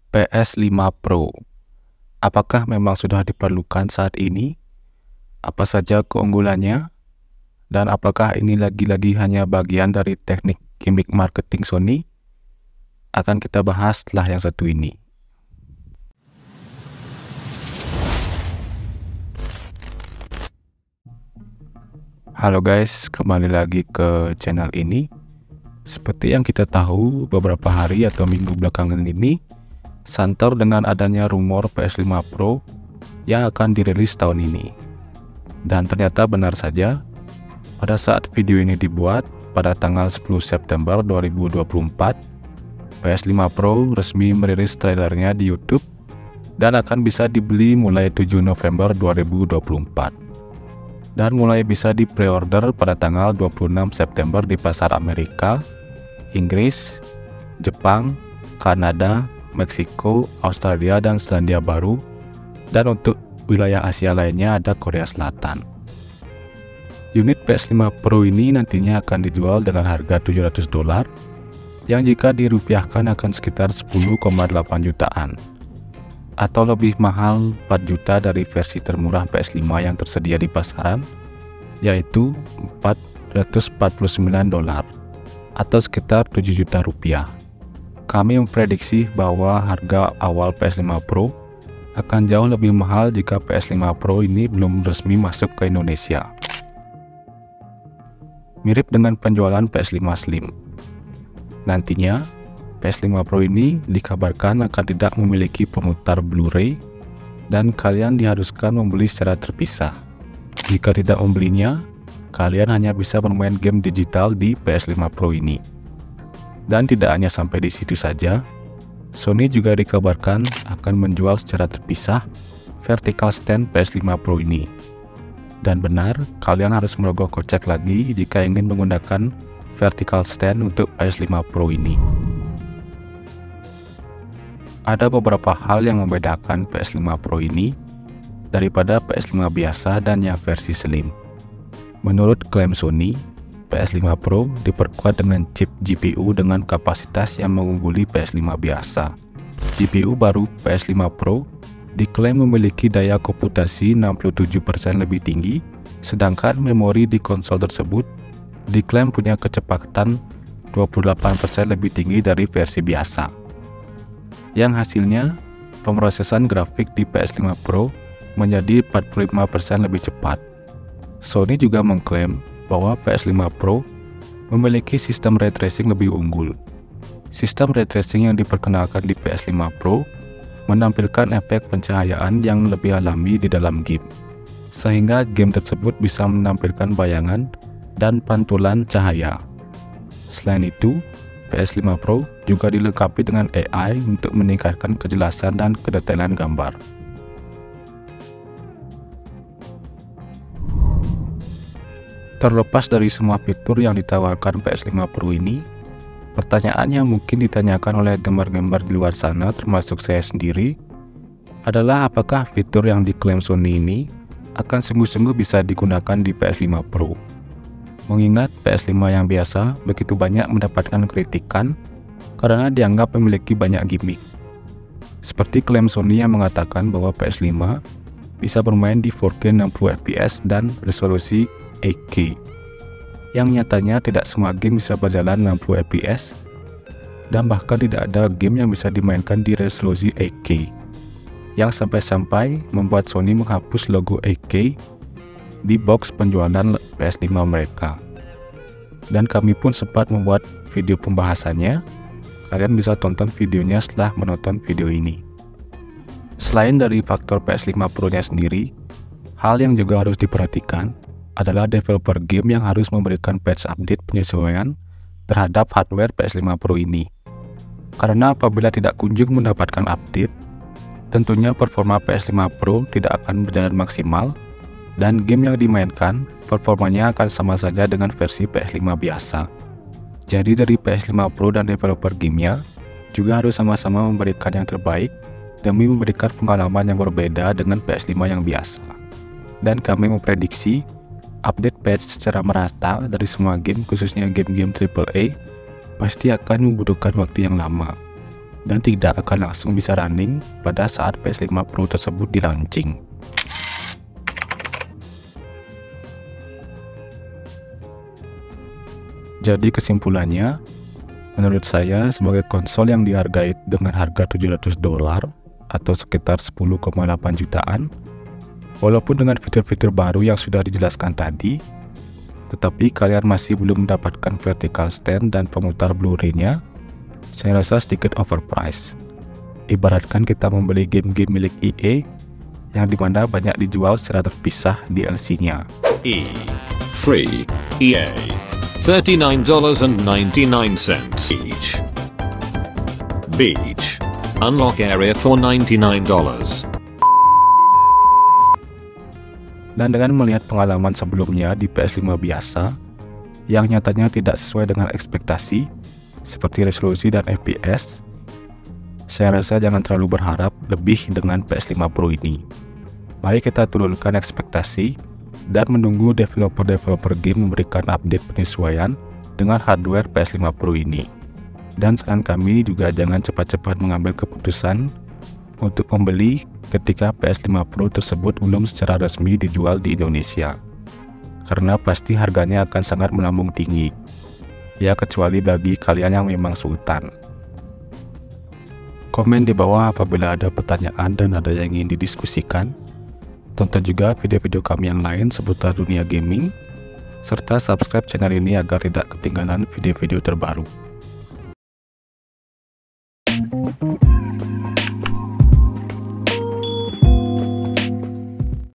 PS5 Pro. Apakah memang sudah diperlukan saat ini? Apa saja keunggulannya? Dan apakah ini lagi-lagi hanya bagian dari teknik gimmick marketing Sony? Akan kita bahas setelah yang satu ini. Halo guys, kembali lagi ke channel ini. Seperti yang kita tahu, beberapa hari atau minggu belakangan ini santer dengan adanya rumor PS5 Pro yang akan dirilis tahun ini. Dan ternyata benar saja, pada saat video ini dibuat pada tanggal 10 September 2024, PS5 Pro resmi merilis trailernya di YouTube dan akan bisa dibeli mulai 7 November 2024. Dan mulai bisa di-preorder pada tanggal 26 September di pasar Amerika, Inggris, Jepang, Kanada, Meksiko, Australia, dan Selandia Baru. Dan untuk wilayah Asia lainnya ada Korea Selatan. Unit PS5 Pro ini nantinya akan dijual dengan harga $700, yang jika dirupiahkan akan sekitar 10,8 jutaan. Atau lebih mahal 4 juta dari versi termurah PS5 yang tersedia di pasaran, yaitu $449 atau sekitar 7 juta rupiah. Kami memprediksi bahwa harga awal PS5 Pro akan jauh lebih mahal jika PS5 Pro ini belum resmi masuk ke Indonesia. Mirip dengan penjualan PS5 Slim. Nantinya, PS5 Pro ini dikabarkan akan tidak memiliki pemutar Blu-ray dan kalian diharuskan membeli secara terpisah. Jika tidak membelinya, kalian hanya bisa bermain game digital di PS5 Pro ini. Dan tidak hanya sampai di situ saja, Sony juga dikabarkan akan menjual secara terpisah vertical stand PS5 Pro ini. Dan benar, kalian harus merogoh kocek lagi jika ingin menggunakan vertical stand untuk PS5 Pro ini. Ada beberapa hal yang membedakan PS5 Pro ini daripada PS5 biasa dan yang versi Slim. Menurut klaim Sony, PS5 Pro diperkuat dengan chip GPU dengan kapasitas yang mengungguli PS5 biasa. GPU baru PS5 Pro diklaim memiliki daya komputasi 67% lebih tinggi, sedangkan memori di konsol tersebut diklaim punya kecepatan 28% lebih tinggi dari versi biasa. Yang hasilnya, pemrosesan grafik di PS5 Pro menjadi 45% lebih cepat. Sony juga mengklaim bahwa PS5 Pro memiliki sistem ray tracing lebih unggul. Sistem ray tracing yang diperkenalkan di PS5 Pro menampilkan efek pencahayaan yang lebih alami di dalam game, sehingga game tersebut bisa menampilkan bayangan dan pantulan cahaya. Selain itu, PS5 Pro juga dilengkapi dengan AI untuk meningkatkan kejelasan dan kedetailan gambar. Terlepas dari semua fitur yang ditawarkan PS5 Pro ini, pertanyaan yang mungkin ditanyakan oleh gamer-gamer di luar sana termasuk saya sendiri adalah apakah fitur yang diklaim Sony ini akan sungguh-sungguh bisa digunakan di PS5 Pro. Mengingat PS5 yang biasa begitu banyak mendapatkan kritikan karena dianggap memiliki banyak gimmick. Seperti klaim Sony yang mengatakan bahwa PS5 bisa bermain di 4K 60 fps dan resolusi 8K. Yang nyatanya tidak semua game bisa berjalan 60 fps dan bahkan tidak ada game yang bisa dimainkan di resolusi 8K. Yang sampai-sampai membuat Sony menghapus logo 8K di box penjualan PS5 mereka. Dan kami pun sempat membuat video pembahasannya. Kalian bisa tonton videonya setelah menonton video ini. Selain dari faktor PS5 Pro-nya sendiri, hal yang juga harus diperhatikan adalah developer game yang harus memberikan patch update penyesuaian terhadap hardware PS5 Pro ini. Karena apabila tidak kunjung mendapatkan update, tentunya performa PS5 Pro tidak akan berjalan maksimal dan game yang dimainkan performanya akan sama saja dengan versi PS5 biasa. Jadi dari PS5 Pro dan developer gamenya juga harus sama-sama memberikan yang terbaik demi memberikan pengalaman yang berbeda dengan PS5 yang biasa. Dan kami memprediksi update patch secara merata dari semua game, khususnya game-game AAA, pasti akan membutuhkan waktu yang lama. dan tidak akan langsung bisa running pada saat PS5 Pro tersebut di launching. Jadi kesimpulannya, menurut saya sebagai konsol yang dihargai dengan harga $700 atau sekitar 10,8 jutaan, walaupun dengan fitur-fitur baru yang sudah dijelaskan tadi, tetapi kalian masih belum mendapatkan vertical stand dan pemutar Blu-ray-nya, saya rasa sedikit overpriced. Ibaratkan kita membeli game-game milik EA yang dimana banyak dijual secara terpisah DLC-nya. Free EA $39.99 each. Beach unlock area for $99. Dan dengan melihat pengalaman sebelumnya di PS5 biasa yang nyatanya tidak sesuai dengan ekspektasi seperti resolusi dan FPS, saya rasa jangan terlalu berharap lebih dengan PS5 Pro ini. Mari kita turunkan ekspektasi dan menunggu developer-developer game memberikan update penyesuaian dengan hardware PS5 Pro ini. Dan saran kami juga jangan cepat-cepat mengambil keputusan untuk membeli ketika PS5 Pro tersebut belum secara resmi dijual di Indonesia, karena pasti harganya akan sangat melambung tinggi, ya kecuali bagi kalian yang memang sultan. Komen di bawah apabila ada pertanyaan dan ada yang ingin didiskusikan. Tonton juga video-video kami yang lain seputar dunia gaming, serta subscribe channel ini agar tidak ketinggalan video-video terbaru.